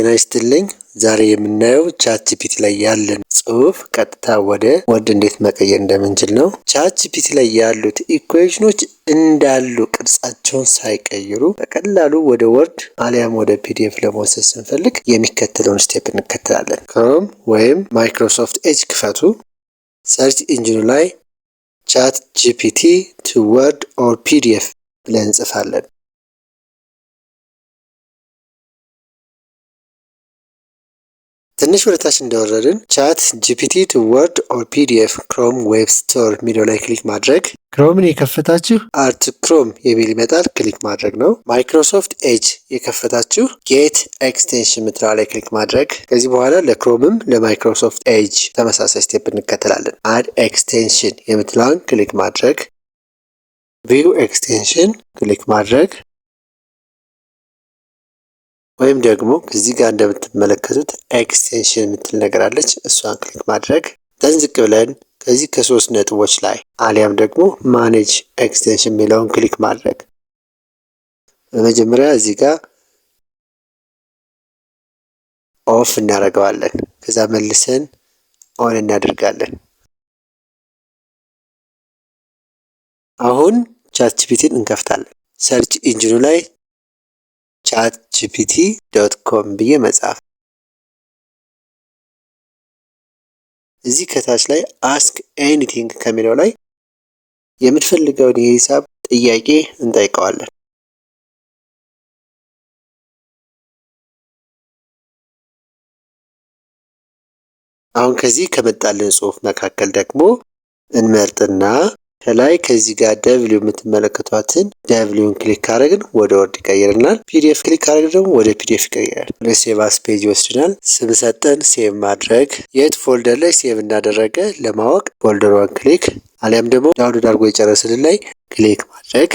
ጤና ይስጥልኝ። ዛሬ የምናየው ቻት ጂፒቲ ላይ ያለን ጽሁፍ ቀጥታ ወደ ወርድ እንዴት መቀየር እንደምንችል ነው። ቻት ጂፒቲ ላይ ያሉት ኢኩዌሽኖች እንዳሉ ቅርጻቸውን ሳይቀይሩ በቀላሉ ወደ ወርድ አሊያም ወደ ፒዲኤፍ ለመውሰድ ስንፈልግ የሚከተለውን ስቴፕ እንከተላለን። ክሮም ወይም ማይክሮሶፍት ኤጅ ክፈቱ። ሰርች ኢንጂኑ ላይ ቻት ጂፒቲ ቱ ወርድ ኦር ፒዲኤፍ ብለን እንጽፋለን። ትንሽ ወደታች እንደወረድን ቻት ጂፒቲ ቱ ወርድ ኦር ፒዲኤፍ ክሮም ዌብ ስቶር ሚዲዮ ላይ ክሊክ ማድረግ። ክሮምን የከፈታችሁ አርት ክሮም የሚል ይመጣል፣ ክሊክ ማድረግ ነው። ማይክሮሶፍት ኤጅ የከፈታችሁ ጌት ኤክስቴንሽን ምትለዋ ላይ ክሊክ ማድረግ። ከዚህ በኋላ ለክሮምም ለማይክሮሶፍት ኤጅ ተመሳሳይ ስቴፕ እንከተላለን። አድ ኤክስቴንሽን የምትለዋን ክሊክ ማድረግ፣ ቪው ኤክስቴንሽን ክሊክ ማድረግ ወይም ደግሞ እዚህ ጋር እንደምትመለከቱት ኤክስቴንሽን የምትል ነገር አለች፣ እሷን ክሊክ ማድረግ። ዝቅ ብለን ከዚህ ከሶስት ነጥቦች ላይ አሊያም ደግሞ ማኔጅ ኤክስቴንሽን የሚለውን ክሊክ ማድረግ። በመጀመሪያ እዚህ ጋር ኦፍ እናደርገዋለን፣ ከዛ መልሰን ኦን እናደርጋለን። አሁን ቻት ጂፒቲን እንከፍታለን። ሰርች ኢንጂኑ ላይ chatgpt.com ብዬ መጻፍ። እዚህ ከታች ላይ አስክ ኤኒቲንግ ከሚለው ላይ የምትፈልገውን የሂሳብ ጥያቄ እንጠይቀዋለን። አሁን ከዚህ ከመጣልን ጽሁፍ መካከል ደግሞ እንመርጥና ከላይ ከዚህ ጋር ደብሊው የምትመለከቷትን ደብሊውን ክሊክ ካደረግን ወደ ወርድ ይቀይርናል። ፒዲኤፍ ክሊክ ካደረግን ደግሞ ወደ ፒዲኤፍ ይቀይራል። ወደ ሴቭ አስ ፔጅ ይወስድናል። ስም ሰጠን ሴቭ ማድረግ። የት ፎልደር ላይ ሴቭ እንዳደረገ ለማወቅ ፎልደሯን ክሊክ አሊያም ደግሞ ዳውንሎድ አድርጎ የጨረስልን ላይ ክሊክ ማድረግ።